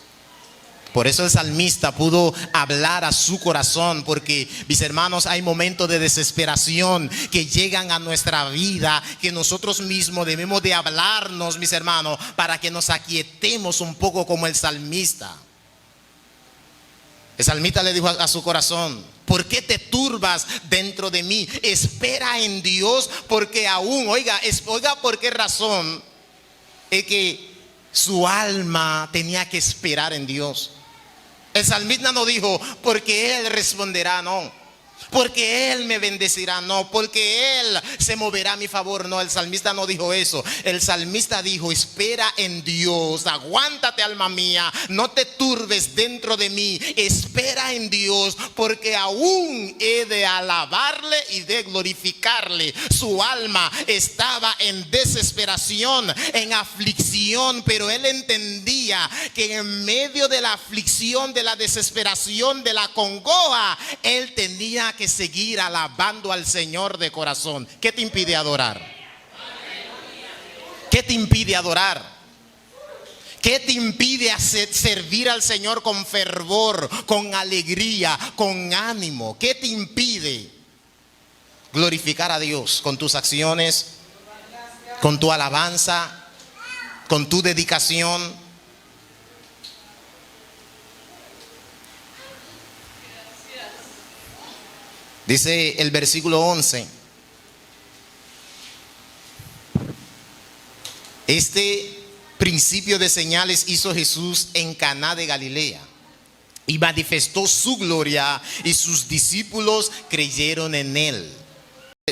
Por eso el salmista pudo hablar a su corazón, porque, mis hermanos, hay momentos de desesperación que llegan a nuestra vida, que nosotros mismos debemos de hablarnos, mis hermanos, para que nos aquietemos un poco como el salmista. El salmista le dijo a su corazón: ¿por qué te turbas dentro de mí? Espera en Dios, porque aún, oiga por qué razón es que su alma tenía que esperar en Dios. El salmista no dijo: porque Él responderá, no. Porque Él me bendecirá, no. Porque Él se moverá a mi favor, no. El salmista no dijo eso. El salmista dijo: espera en Dios, aguántate, alma mía, no te turbes dentro de mí, espera en Dios, porque aún he de alabarle y de glorificarle. Su alma estaba en desesperación, en aflicción, pero él entendía que en medio de la aflicción, de la desesperación, de la congoja, él tenía que seguir alabando al Señor de corazón. ¿Qué te impide adorar? ¿Qué te impide adorar? ¿Qué te impide servir al Señor con fervor, con alegría, con ánimo? ¿Qué te impide glorificar a Dios con tus acciones, con tu alabanza, con tu dedicación? Dice el versículo 11: este principio de señales hizo Jesús en Caná de Galilea y manifestó su gloria, y sus discípulos creyeron en él.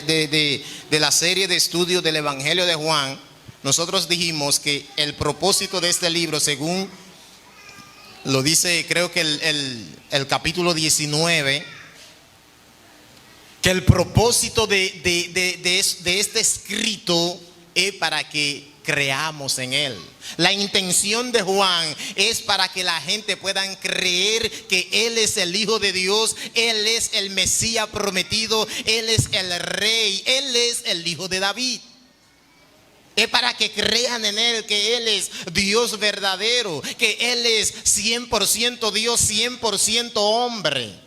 De la serie de estudios del Evangelio de Juan, nosotros dijimos que el propósito de este libro, según lo dice, creo que el capítulo 19, que el propósito de este escrito es para que creamos en él. La intención de Juan es para que la gente pueda creer que él es el Hijo de Dios, él es el Mesías prometido, él es el Rey, él es el Hijo de David. Es para que crean en él, que él es Dios verdadero, que él es 100% Dios, 100% hombre.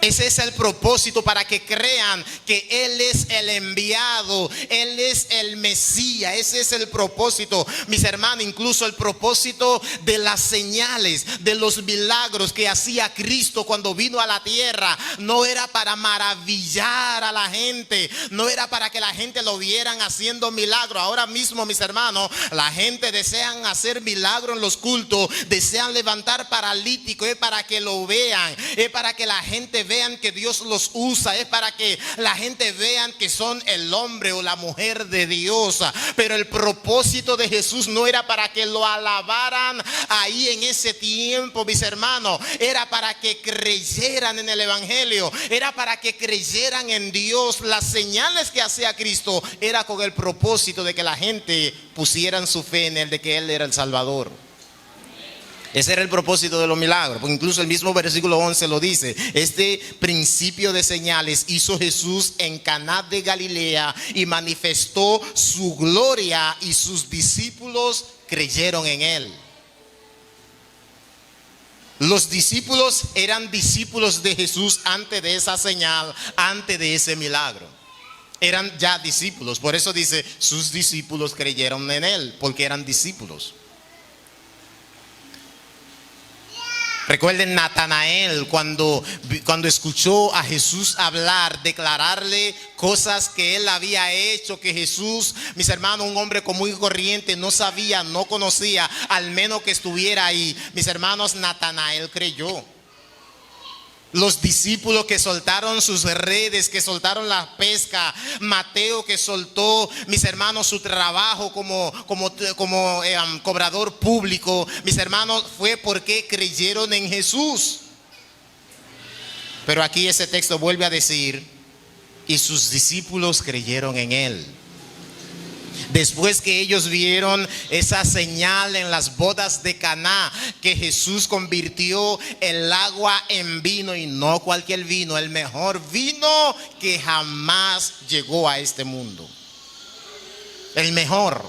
Ese es el propósito, para que crean que Él es el enviado, Él es el Mesías. Ese es el propósito, mis hermanos. Incluso el propósito de las señales, de los milagros que hacía Cristo cuando vino a la tierra, no era para maravillar a la gente, no era para que la gente lo vieran haciendo milagros. Ahora mismo, mis hermanos, la gente desean hacer milagros en los cultos, desean levantar paralíticos, es para que lo vean, es para que la gente vean que Dios los usa, es para que la gente vean que son el hombre o la mujer de Dios. Pero el propósito de Jesús no era para que lo alabaran ahí en ese tiempo, mis hermanos. Era para que creyeran en el Evangelio, era para que creyeran en Dios. Las señales que hacía Cristo era con el propósito de que la gente pusieran su fe en él, de que él era el Salvador. Ese era el propósito de los milagros, porque incluso el mismo versículo 11 lo dice: este principio de señales hizo Jesús en Caná de Galilea y manifestó su gloria, y sus discípulos creyeron en él. Los discípulos eran discípulos de Jesús antes de esa señal, antes de ese milagro. Eran ya discípulos, por eso dice: sus discípulos creyeron en él, porque eran discípulos. Recuerden Natanael, cuando escuchó a Jesús hablar, declararle cosas que él había hecho, que Jesús, mis hermanos, un hombre común y corriente, no sabía, no conocía, al menos que estuviera ahí. Mis hermanos, Natanael creyó. Los discípulos que soltaron sus redes, que soltaron la pesca, Mateo que soltó, mis hermanos, su trabajo como cobrador público, mis hermanos, fue porque creyeron en Jesús. Pero aquí ese texto vuelve a decir: y sus discípulos creyeron en él. Después que ellos vieron esa señal en las bodas de Caná, que Jesús convirtió el agua en vino, y no cualquier vino, el mejor vino que jamás llegó a este mundo. El mejor.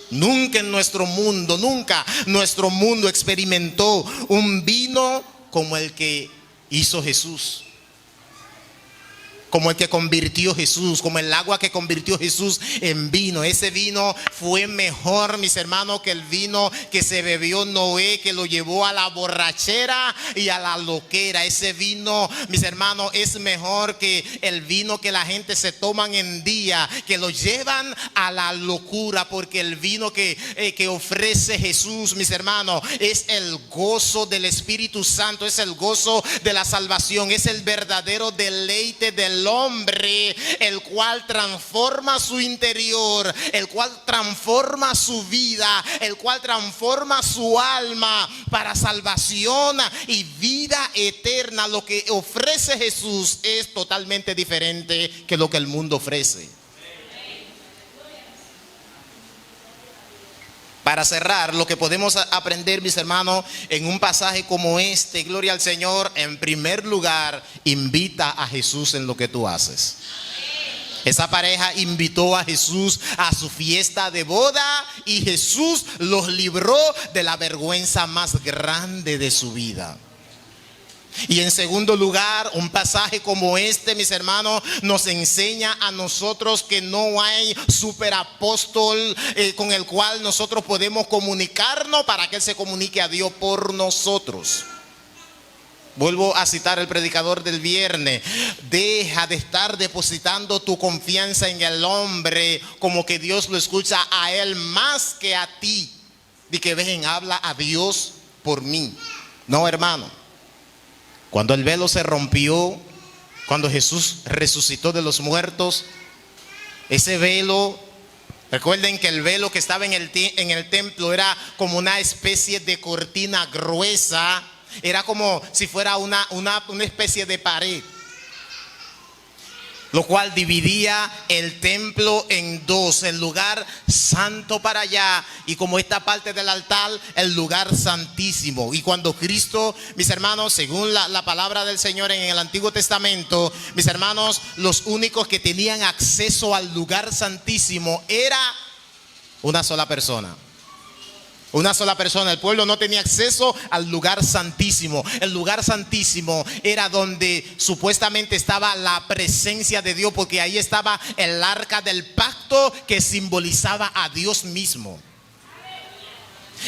Nunca en nuestro mundo, nunca nuestro mundo experimentó un vino como el que hizo Jesús. Como el que convirtió Jesús, como el agua que convirtió Jesús en vino. Ese vino fue mejor, mis hermanos, que el vino que se bebió Noé, que lo llevó a la borrachera y a la loquera. Ese vino, mis hermanos, es mejor que el vino que la gente se toman en día, que lo llevan a la locura, porque el vino que ofrece Jesús, mis hermanos, es el gozo del Espíritu Santo, es el gozo de la salvación, es el verdadero deleite del hombre, el cual transforma su interior, el cual transforma su vida, el cual transforma su alma para salvación y vida eterna. Lo que ofrece Jesús es totalmente diferente que lo que el mundo ofrece. Para cerrar, lo que podemos aprender, mis hermanos, en un pasaje como este, gloria al Señor, en primer lugar, invita a Jesús en lo que tú haces. Esa pareja invitó a Jesús a su fiesta de boda y Jesús los libró de la vergüenza más grande de su vida. Y en segundo lugar, un pasaje como este, mis hermanos, nos enseña a nosotros que no hay superapóstol con el cual nosotros podemos comunicarnos para que Él se comunique a Dios por nosotros. Vuelvo a citar el predicador del viernes: deja de estar depositando tu confianza en el hombre, como que Dios lo escucha a él más que a ti. Y que ven, habla a Dios por mí. No, hermano. Cuando el velo se rompió, cuando Jesús resucitó de los muertos, ese velo, recuerden que el velo que estaba en el templo era como una especie de cortina gruesa, era como si fuera una especie de pared, lo cual dividía el templo en dos: el lugar santo para allá, y como esta parte del altar, el lugar santísimo. Y cuando Cristo, mis hermanos, según la palabra del Señor en el Antiguo Testamento, mis hermanos, los únicos que tenían acceso al lugar santísimo era una sola persona. Una sola persona. El pueblo no tenía acceso al lugar santísimo. El lugar santísimo era donde supuestamente estaba la presencia de Dios, porque ahí estaba el arca del pacto, que simbolizaba a Dios mismo.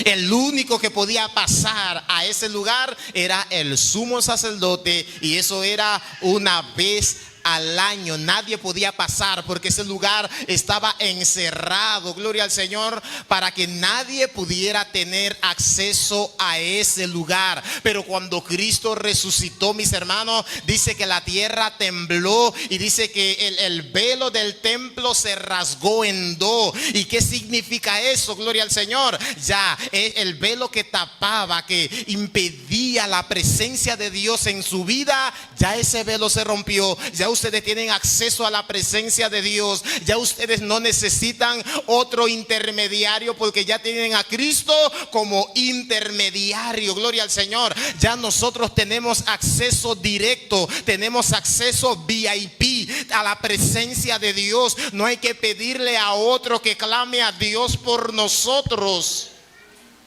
El único que podía pasar a ese lugar era el sumo sacerdote, y eso era una vez al año. Nadie podía pasar porque ese lugar estaba encerrado, gloria al Señor, para que nadie pudiera tener acceso a ese lugar. Pero cuando Cristo resucitó, mis hermanos, dice que la tierra tembló y dice que el velo del templo se rasgó en dos. ¿Y qué significa eso? Gloria al Señor. Ya el velo que tapaba, que impedía la presencia de Dios en su vida, ya ese velo se rompió. Ya ustedes tienen acceso a la presencia de Dios. Ya ustedes no necesitan otro intermediario, porque ya tienen a Cristo como intermediario. Gloria al Señor. Ya nosotros tenemos acceso directo, tenemos acceso VIP a la presencia de Dios. No hay que pedirle a otro que clame a Dios por nosotros,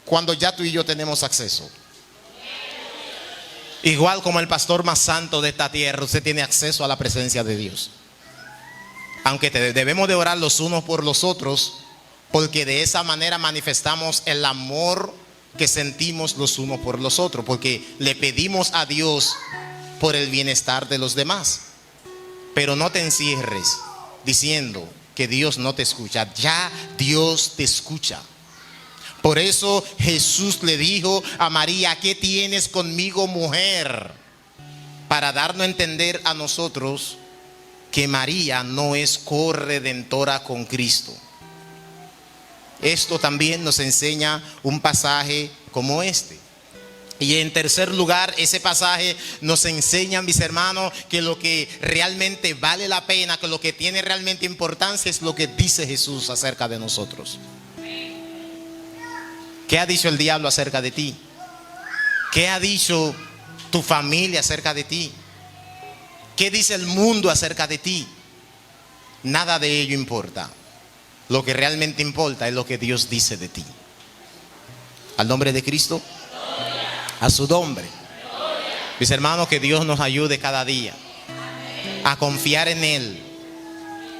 cuando ya tú y yo tenemos acceso. Igual como el pastor más santo de esta tierra, usted tiene acceso a la presencia de Dios. Aunque debemos de orar los unos por los otros, porque de esa manera manifestamos el amor que sentimos los unos por los otros, porque le pedimos a Dios por el bienestar de los demás. Pero no te encierres diciendo que Dios no te escucha. Ya Dios te escucha. Por eso Jesús le dijo a María: ¿qué tienes conmigo, mujer? Para darnos a entender a nosotros que María no es corredentora con Cristo. Esto también nos enseña un pasaje como este. Y en tercer lugar, ese pasaje nos enseña, mis hermanos, que lo que realmente vale la pena, que lo que tiene realmente importancia es lo que dice Jesús acerca de nosotros. ¿Qué ha dicho el diablo acerca de ti? ¿Qué ha dicho tu familia acerca de ti? ¿Qué dice el mundo acerca de ti? Nada de ello importa. Lo que realmente importa es lo que Dios dice de ti. Al nombre de Cristo, a su nombre. Mis hermanos, que Dios nos ayude cada día a confiar en Él,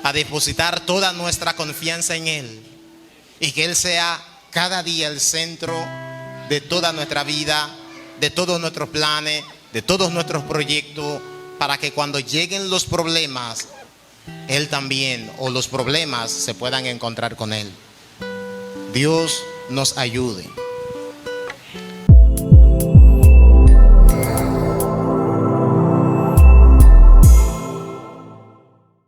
a depositar toda nuestra confianza en Él, y que Él sea cada día el centro de toda nuestra vida, de todos nuestros planes, de todos nuestros proyectos, para que cuando lleguen los problemas, Él también, o los problemas, se puedan encontrar con Él. Dios nos ayude.